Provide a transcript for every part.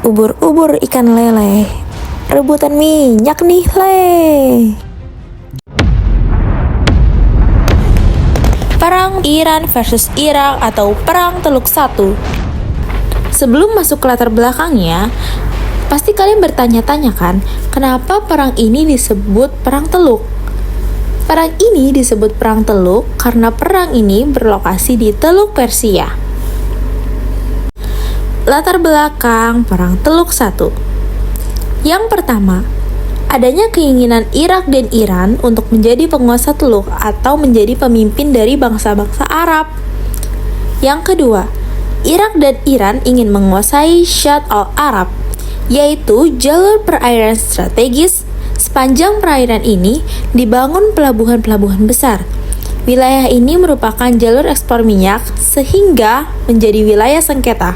Ubur-ubur ikan lele, rebutan minyak nih le. Perang Iran versus Irak atau Perang Teluk 1. Sebelum masuk ke latar belakangnya, pasti kalian bertanya-tanya kan, kenapa perang ini disebut Perang Teluk? Perang ini disebut Perang Teluk karena perang ini berlokasi di Teluk Persia. Latar belakang Perang Teluk 1. Yang pertama, adanya keinginan Irak dan Iran untuk menjadi penguasa Teluk atau menjadi pemimpin dari bangsa-bangsa Arab. Yang kedua, Irak dan Iran ingin menguasai Shatt al-Arab, yaitu jalur perairan strategis. Sepanjang perairan ini dibangun pelabuhan-pelabuhan besar. Wilayah ini merupakan jalur ekspor minyak sehingga menjadi wilayah sengketa.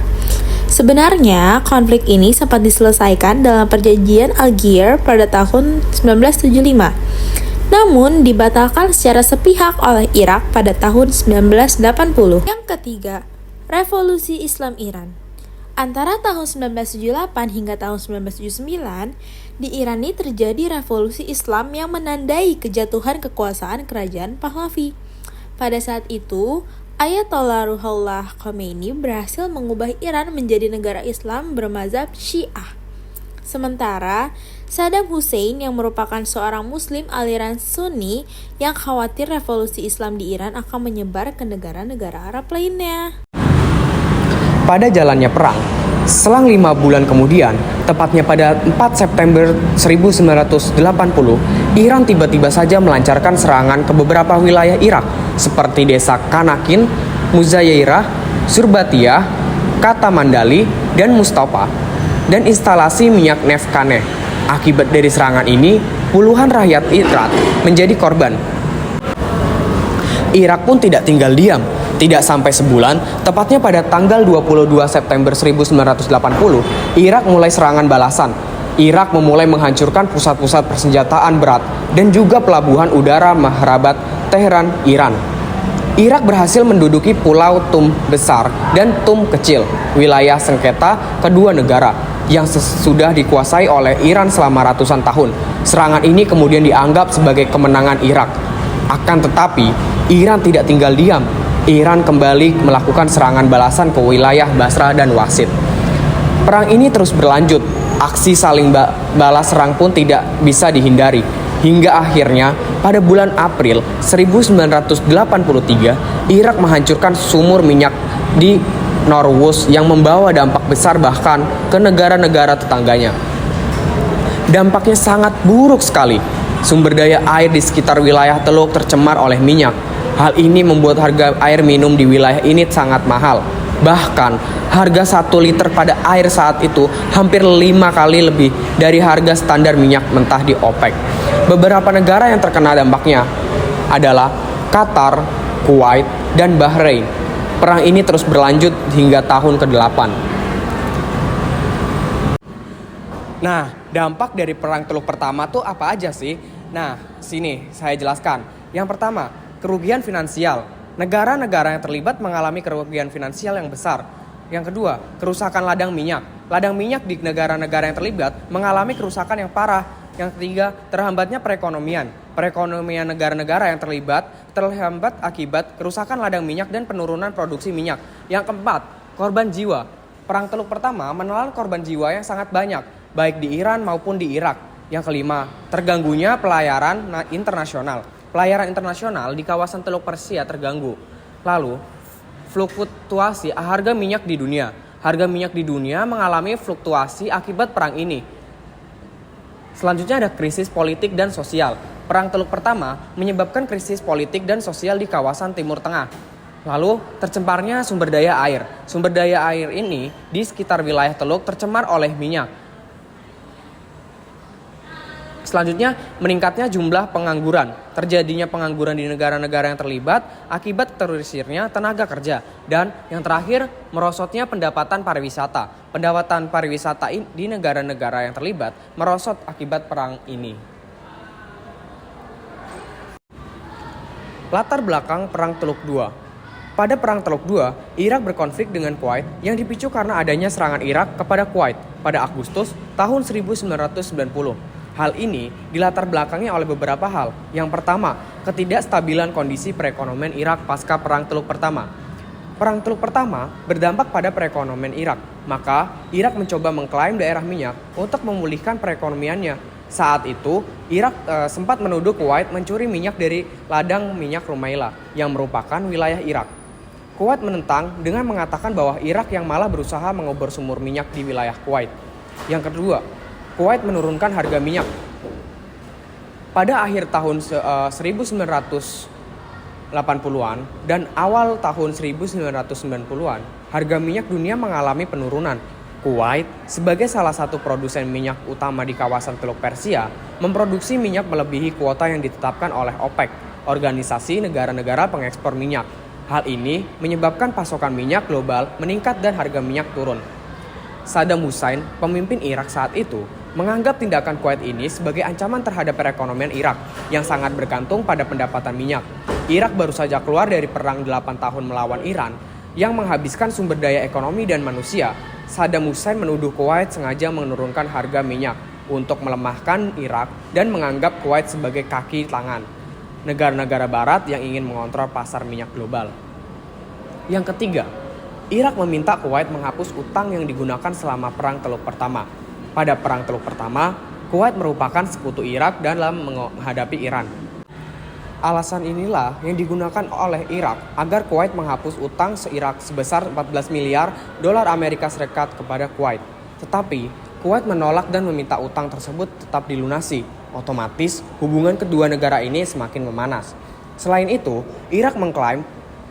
Sebenarnya, konflik ini sempat diselesaikan dalam perjanjian Algiers pada tahun 1975. Namun, dibatalkan secara sepihak oleh Irak pada tahun 1980. Yang ketiga, Revolusi Islam Iran. Antara tahun 1978 hingga tahun 1979, di Iran ini terjadi revolusi Islam yang menandai kejatuhan kekuasaan kerajaan Pahlavi. Pada saat itu, Ayatollah Ruhollah Khomeini berhasil mengubah Iran menjadi negara Islam bermazhab Syiah. Sementara, Saddam Hussein yang merupakan seorang muslim aliran Sunni yang khawatir revolusi Islam di Iran akan menyebar ke negara-negara Arab lainnya. Pada jalannya perang, selang 5 bulan kemudian, tepatnya pada 4 September 1980, Iran tiba-tiba saja melancarkan serangan ke beberapa wilayah Irak, seperti desa Kanakin, Muzayyirah, Surbatiyah, Kata Mandali, dan Mustafa, dan instalasi minyak Nefkaneh. Akibat dari serangan ini, puluhan rakyat Irak menjadi korban. Irak pun tidak tinggal diam. Tidak sampai sebulan, tepatnya pada tanggal 22 September 1980, Irak mulai serangan balasan. Irak memulai menghancurkan pusat-pusat persenjataan berat dan juga pelabuhan udara Mahrabat Teheran, Iran. Irak berhasil menduduki pulau Tum Besar dan Tum Kecil, wilayah sengketa kedua negara yang sudah dikuasai oleh Iran selama ratusan tahun. Serangan ini kemudian dianggap sebagai kemenangan Irak. Akan tetapi, Iran tidak tinggal diam. Iran kembali melakukan serangan balasan ke wilayah Basra dan Wasit. Perang ini terus berlanjut. Aksi saling balas serang pun tidak bisa dihindari. Hingga akhirnya pada bulan April 1983, Irak menghancurkan sumur minyak di Norwuz yang membawa dampak besar bahkan ke negara-negara tetangganya. Dampaknya sangat buruk sekali. Sumber daya air di sekitar wilayah Teluk tercemar oleh minyak. Hal ini membuat harga air minum di wilayah ini sangat mahal. Bahkan, harga 1 liter pada air saat itu hampir 5 kali lebih dari harga standar minyak mentah di OPEC. Beberapa negara yang terkena dampaknya adalah Qatar, Kuwait, dan Bahrain. Perang ini terus berlanjut hingga tahun ke-8. Nah, dampak dari Perang Teluk pertama tuh apa aja sih? Nah, sini saya jelaskan. Yang pertama, kerugian finansial. Negara-negara yang terlibat mengalami kerugian finansial yang besar. Yang kedua, kerusakan ladang minyak. Ladang minyak di negara-negara yang terlibat mengalami kerusakan yang parah. Yang ketiga, terhambatnya perekonomian. Perekonomian negara-negara yang terlibat terhambat akibat kerusakan ladang minyak dan penurunan produksi minyak. Yang keempat, korban jiwa. Perang Teluk pertama menelan korban jiwa yang sangat banyak, baik di Iran maupun di Irak. Yang kelima, terganggunya pelayaran internasional. Pelayaran internasional di kawasan Teluk Persia terganggu. Lalu, fluktuasi harga minyak di dunia. Harga minyak di dunia mengalami fluktuasi akibat perang ini. Selanjutnya ada krisis politik dan sosial. Perang Teluk pertama menyebabkan krisis politik dan sosial di kawasan Timur Tengah. Lalu, tercemarnya sumber daya air. Sumber daya air ini di sekitar wilayah Teluk tercemar oleh minyak. Selanjutnya, meningkatnya jumlah pengangguran. Terjadinya pengangguran di negara-negara yang terlibat akibat terusirnya tenaga kerja. Dan yang terakhir, merosotnya pendapatan pariwisata. Pendapatan pariwisata di negara-negara yang terlibat merosot akibat perang ini. Latar belakang Perang Teluk II. Pada Perang Teluk II, Irak berkonflik dengan Kuwait yang dipicu karena adanya serangan Irak kepada Kuwait. pada Agustus tahun 1990. Hal ini dilatar belakangi oleh beberapa hal. Yang pertama, ketidakstabilan kondisi perekonomian Irak pasca Perang Teluk Pertama. Perang Teluk Pertama berdampak pada perekonomian Irak, maka Irak mencoba mengklaim daerah minyak untuk memulihkan perekonomiannya. Saat itu, Irak sempat menuduh Kuwait mencuri minyak dari ladang minyak Rumaila yang merupakan wilayah Irak. Kuwait menentang dengan mengatakan bahwa Irak yang malah berusaha mengubur sumur minyak di wilayah Kuwait. Yang kedua, Kuwait menurunkan harga minyak. Pada akhir tahun 1980-an dan awal tahun 1990-an, harga minyak dunia mengalami penurunan. Kuwait, sebagai salah satu produsen minyak utama di kawasan Teluk Persia, memproduksi minyak melebihi kuota yang ditetapkan oleh OPEC, organisasi negara-negara pengekspor minyak. Hal ini menyebabkan pasokan minyak global meningkat dan harga minyak turun. Saddam Hussein, pemimpin Irak saat itu, menganggap tindakan Kuwait ini sebagai ancaman terhadap perekonomian Irak yang sangat bergantung pada pendapatan minyak. Irak baru saja keluar dari perang 8 tahun melawan Iran yang menghabiskan sumber daya ekonomi dan manusia. Saddam Hussein menuduh Kuwait sengaja menurunkan harga minyak untuk melemahkan Irak dan menganggap Kuwait sebagai kaki tangan negara-negara barat yang ingin mengontrol pasar minyak global. Yang ketiga, Irak meminta Kuwait menghapus utang yang digunakan selama Perang Teluk Pertama. Pada Perang Teluk Pertama, Kuwait merupakan sekutu Irak dalam menghadapi Iran. Alasan inilah yang digunakan oleh Irak agar Kuwait menghapus utang se-Irak sebesar 14 miliar dolar Amerika Serikat kepada Kuwait. Tetapi, Kuwait menolak dan meminta utang tersebut tetap dilunasi. Otomatis, hubungan kedua negara ini semakin memanas. Selain itu, Irak mengklaim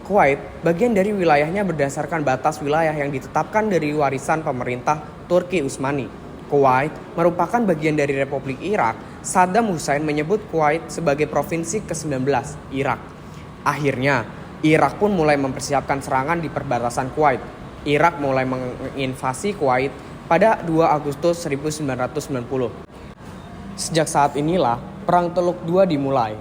Kuwait bagian dari wilayahnya berdasarkan batas wilayah yang ditetapkan dari warisan pemerintah Turki Utsmani. Kuwait merupakan bagian dari Republik Irak. Saddam Hussein menyebut Kuwait sebagai provinsi ke-19 Irak. Akhirnya, Irak pun mulai mempersiapkan serangan di perbatasan Kuwait. Irak mulai menginvasi Kuwait pada 2 Agustus 1990. Sejak saat inilah Perang Teluk II dimulai.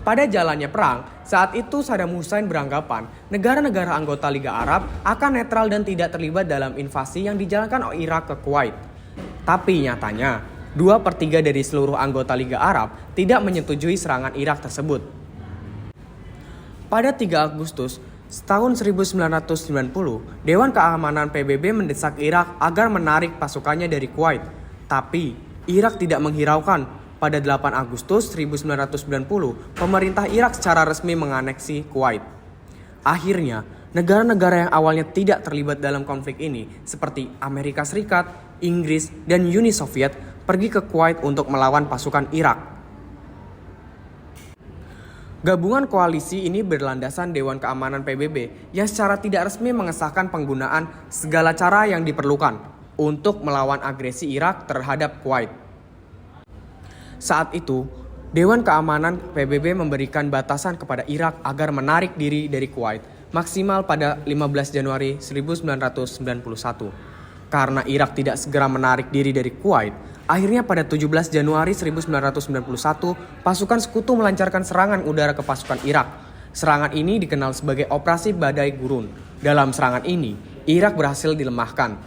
Pada jalannya perang, saat itu Saddam Hussein beranggapan negara-negara anggota Liga Arab akan netral dan tidak terlibat dalam invasi yang dijalankan oleh Irak ke Kuwait. Tapi nyatanya, 2/3 dari seluruh anggota Liga Arab tidak menyetujui serangan Irak tersebut. Pada 3 Agustus tahun 1990, Dewan Keamanan PBB mendesak Irak agar menarik pasukannya dari Kuwait. Tapi, Irak tidak menghiraukan. Pada 8 Agustus 1990, pemerintah Irak secara resmi menganeksi Kuwait. Akhirnya, negara-negara yang awalnya tidak terlibat dalam konflik ini, seperti Amerika Serikat, Inggris, dan Uni Soviet, pergi ke Kuwait untuk melawan pasukan Irak. Gabungan koalisi ini berlandasan Dewan Keamanan PBB yang secara tidak resmi mengesahkan penggunaan segala cara yang diperlukan untuk melawan agresi Irak terhadap Kuwait. Saat itu, Dewan Keamanan PBB memberikan batasan kepada Irak agar menarik diri dari Kuwait maksimal pada 15 Januari 1991. Karena Irak tidak segera menarik diri dari Kuwait, akhirnya pada 17 Januari 1991, pasukan sekutu melancarkan serangan udara ke pasukan Irak. Serangan ini dikenal sebagai Operasi Badai Gurun. Dalam serangan ini, Irak berhasil dilemahkan.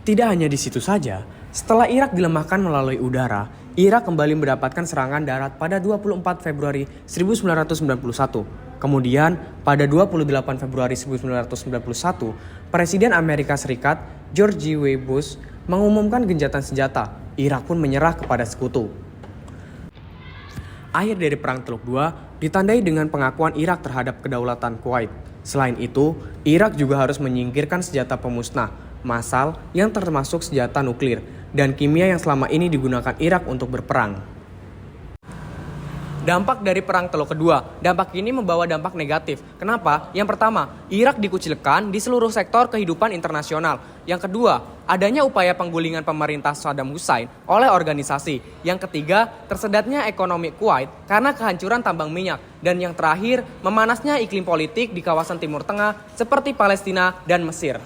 Tidak hanya di situ saja, setelah Irak dilemahkan melalui udara, Irak kembali mendapatkan serangan darat pada 24 Februari 1991. Kemudian, pada 28 Februari 1991, Presiden Amerika Serikat George W. Bush mengumumkan gencatan senjata. Irak pun menyerah kepada sekutu. Akhir dari Perang Teluk II ditandai dengan pengakuan Irak terhadap kedaulatan Kuwait. Selain itu, Irak juga harus menyingkirkan senjata pemusnah massal yang termasuk senjata nuklir dan kimia yang selama ini digunakan Irak untuk berperang. Dampak dari Perang Teluk Kedua. Dampak ini membawa dampak negatif. Kenapa? Yang pertama, Irak dikucilkan di seluruh sektor kehidupan internasional. Yang kedua, adanya upaya penggulingan pemerintah Saddam Hussein oleh organisasi. Yang ketiga, tersedatnya ekonomi Kuwait karena kehancuran tambang minyak. Dan yang terakhir, memanasnya iklim politik di kawasan Timur Tengah seperti Palestina dan Mesir.